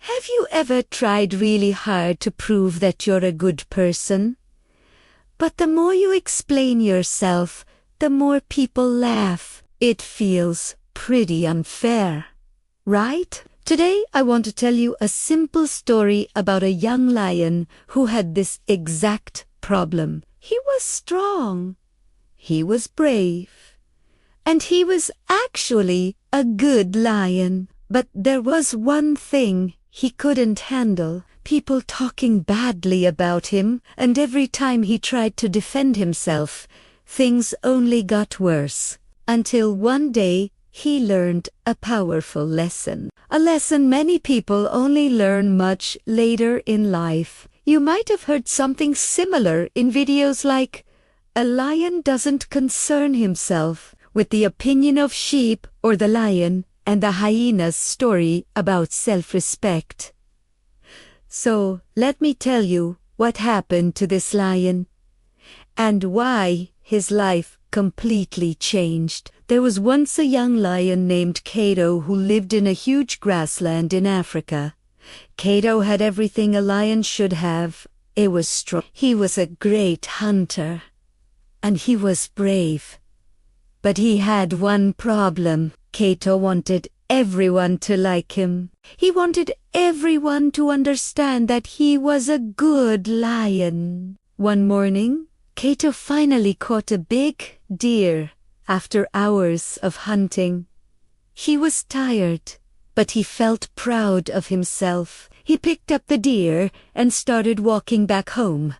Have you ever tried really hard to prove that you're a good person? But the more you explain yourself, the more people laugh. It feels pretty unfair, right? Today I want to tell you a simple story about a young lion who had this exact problem. He was strong, he was brave, and he was actually a good lion. But there was one thing he couldn't handle: people talking badly about him, and every time he tried to defend himself, things only got worse. Until one day, he learned a powerful lesson. A lesson many people only learn much later in life. You might have heard something similar in videos like, "A lion doesn't concern himself with the opinion of sheep," or "The Lion and the Hyenas" story about self-respect. So, let me tell you what happened to this lion and why his life completely changed. There was once a young lion named Kato who lived in a huge grassland in Africa. Kato had everything a lion should have. He was strong, he was a great hunter, and he was brave. But he had one problem. Kato wanted everyone to like him. He wanted everyone to understand that he was a good lion. One morning, Kato finally caught a big deer after hours of hunting. He was tired, but he felt proud of himself. He picked up the deer and started walking back home.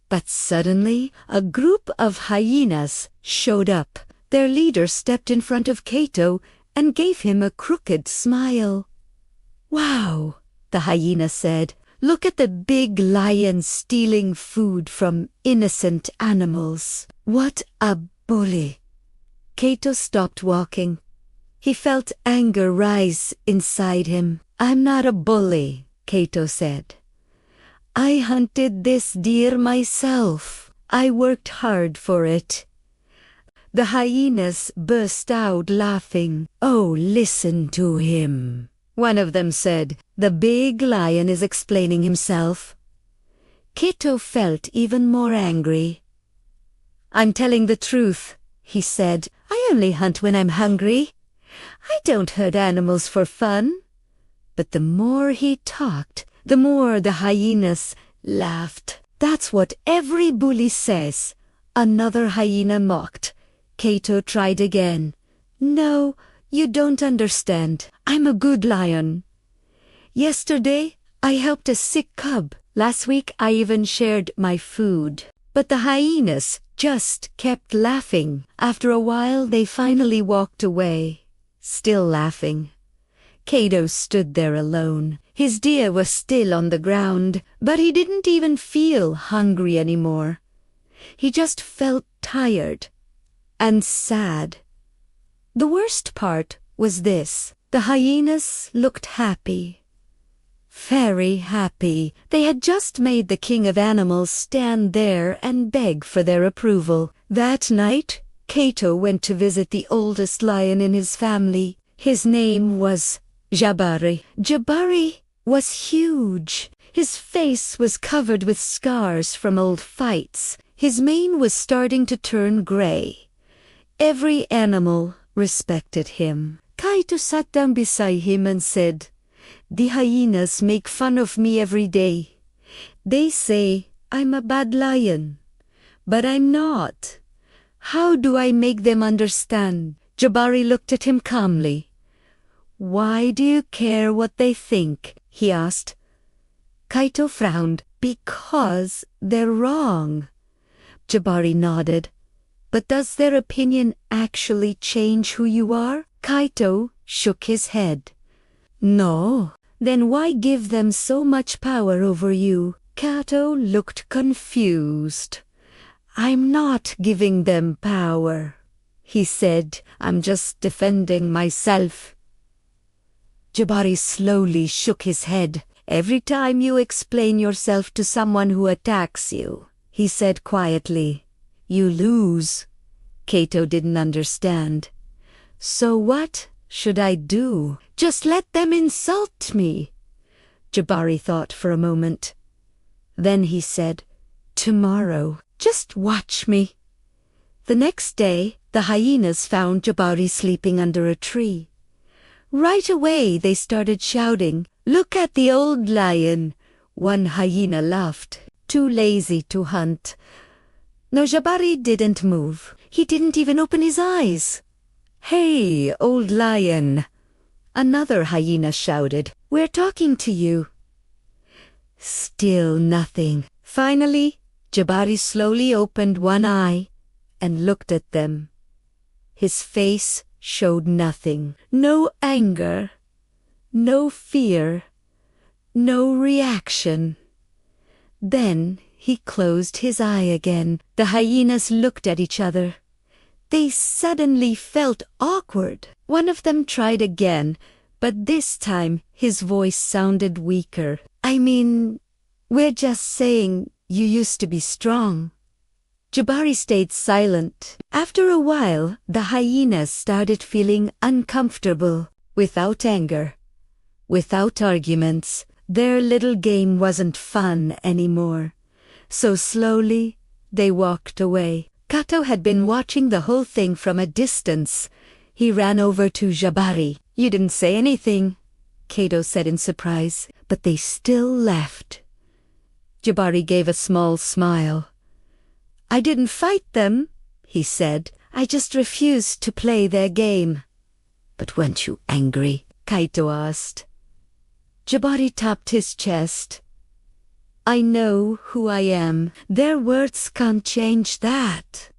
But suddenly, a group of hyenas showed up. Their leader stepped in front of Kato and gave him a crooked smile. "Wow," the hyena said. "Look at the big lion stealing food from innocent animals. What a bully." Kato stopped walking. He felt anger rise inside him. "I'm not a bully," Kato said. "I hunted this deer myself. I worked hard for it." The hyenas burst out laughing. "Oh, listen to him," one of them said. "The big lion is explaining himself." Kato felt even more angry. "I'm telling the truth," he said. "I only hunt when I'm hungry. I don't hurt animals for fun." But the more he talked, the more the hyenas laughed. "That's what every bully says," another hyena mocked. Kato tried again. "No, you don't understand. I'm a good lion. Yesterday, I helped a sick cub. Last week, I even shared my food." But the hyenas just kept laughing. After a while, they finally walked away, still laughing. Kato stood there alone. His deer was still on the ground, but he didn't even feel hungry anymore. He just felt tired and sad. The worst part was this: the hyenas looked happy. Very happy. They had just made the king of animals stand there and beg for their approval. That night, Kato went to visit the oldest lion in his family. His name was Jabari. Jabari was huge. His face was covered with scars from old fights. His mane was starting to turn gray. Every animal respected him. Kato sat down beside him and said, "The hyenas make fun of me every day. They say I'm a bad lion, but I'm not. How do I make them understand?" Jabari looked at him calmly. "Why do you care what they think?" he asked. Kato frowned. "Because they're wrong." Jabari nodded. "But does their opinion actually change who you are?" Kato shook his head. "No." "Then why give them so much power over you?" Kato looked confused. "I'm not giving them power," he said. "I'm just defending myself." Jabari slowly shook his head. "Every time you explain yourself to someone who attacks you," he said quietly, "you lose." Kato didn't understand. "So what should I do?" "Just let them insult me." Jabari thought for a moment. Then he said, "Tomorrow, just watch me." The next day, the hyenas found Jabari sleeping under a tree. Right away they started shouting, "Look at the old lion!" One hyena laughed, too lazy to hunt. No, Jabari didn't move. He didn't even open his eyes. "Hey, old lion!" Another hyena shouted, "We're talking to you." Still nothing. Finally, Jabari slowly opened one eye and looked at them. His face showed nothing. No anger, no fear, no reaction. Then he closed his eye again. The hyenas looked at each other. They suddenly felt awkward. One of them tried again, but this time his voice sounded weaker. "I mean, we're just saying you used to be strong." Jabari stayed silent. After a while, the hyenas started feeling uncomfortable. Without anger, without arguments, their little game wasn't fun anymore. So slowly, they walked away. Kato had been watching the whole thing from a distance. He ran over to Jabari. "You didn't say anything," Kato said in surprise, but they still left. Jabari gave a small smile. "I didn't fight them," he said. "I just refused to play their game." "But weren't you angry?" Kaito asked. Jabari tapped his chest. "I know who I am. Their words can't change that."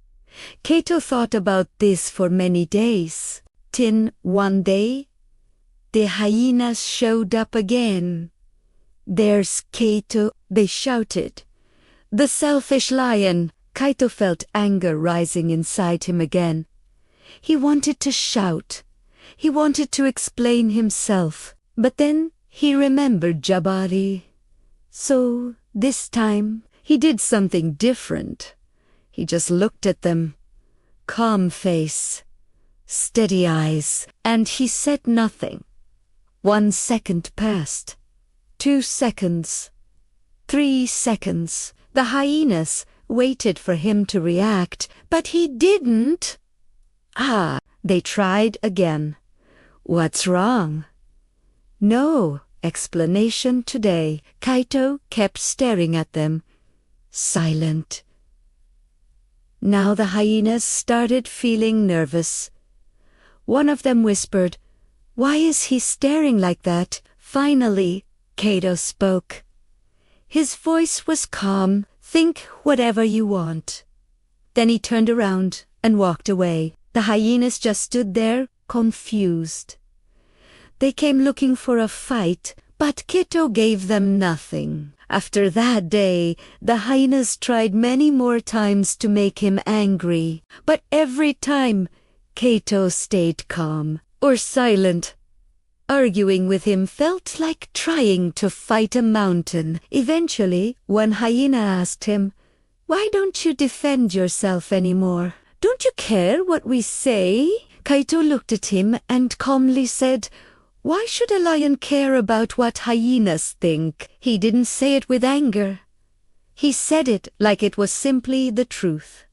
Kaito thought about this for many days. Then one day, the hyenas showed up again. "There's Kaito," they shouted. "The selfish lion." Kaito felt anger rising inside him again. He wanted to shout. He wanted to explain himself. But then he remembered Jabari. So this time he did something different. He just looked at them. Calm face, steady eyes, and he said nothing. 1 second passed. 2 seconds. 3 seconds. The hyenas waited for him to react, but he didn't. They tried again. "What's wrong?" No explanation today. Kaito kept staring at them, silent. Now the hyenas started feeling nervous. One of them whispered, "Why is he staring like that?" Finally, Kaito spoke. His voice was calm. "Think whatever you want." Then he turned around and walked away. The hyenas just stood there, confused. They came looking for a fight, but Kaito gave them nothing. After that day, the hyenas tried many more times to make him angry, but every time, Kaito stayed calm or silent. Arguing with him felt like trying to fight a mountain. Eventually, one hyena asked him, "Why don't you defend yourself anymore? Don't you care what we say?" Kaito looked at him and calmly said, "Why should a lion care about what hyenas think?" He didn't say it with anger. He said it like it was simply the truth.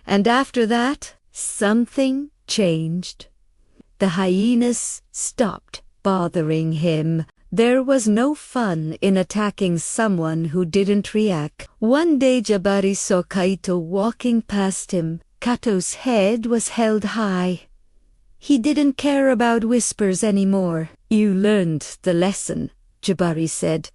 And after that, something changed. The hyenas stopped bothering him. There was no fun in attacking someone who didn't react. One day Jabari saw Kaito walking past him. Kato's head was held high. He didn't care about whispers anymore. "You learned the lesson," Jabari said.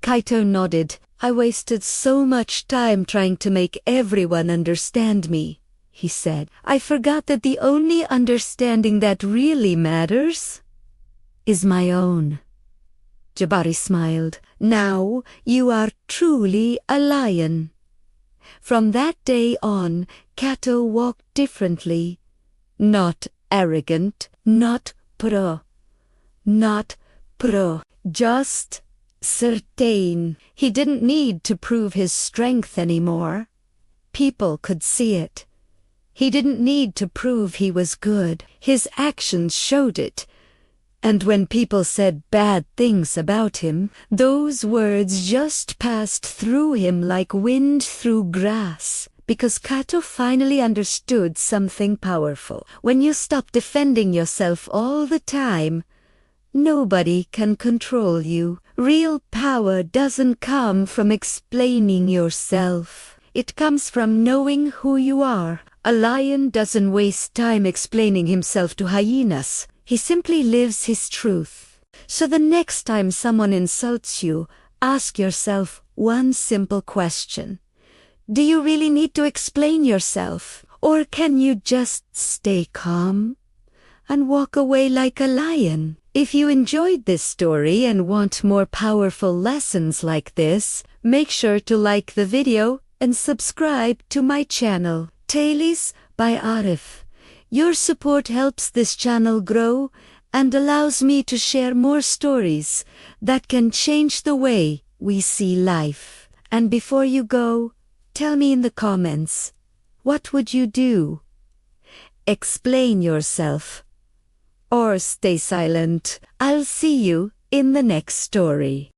Kaito nodded. "I wasted so much time trying to make everyone understand me," he said. "I forgot that the only understanding that really matters is my own." Jabari smiled. "Now you are truly a lion." From that day on, Kato walked differently. Not arrogant, not pro, just certain. He didn't need to prove his strength anymore. People could see it. He didn't need to prove he was good. His actions showed it. And when people said bad things about him, those words just passed through him like wind through grass. Because Kato finally understood something powerful. When you stop defending yourself all the time, nobody can control you. Real power doesn't come from explaining yourself. It comes from knowing who you are. A lion doesn't waste time explaining himself to hyenas. He simply lives his truth. So the next time someone insults you, ask yourself one simple question. Do you really need to explain yourself? Or can you just stay calm and walk away like a lion? If you enjoyed this story and want more powerful lessons like this, make sure to like the video and subscribe to my channel, Tales by Arif. Your support helps this channel grow and allows me to share more stories that can change the way we see life. And before you go, tell me in the comments, what would you do? Explain yourself or stay silent. I'll see you in the next story.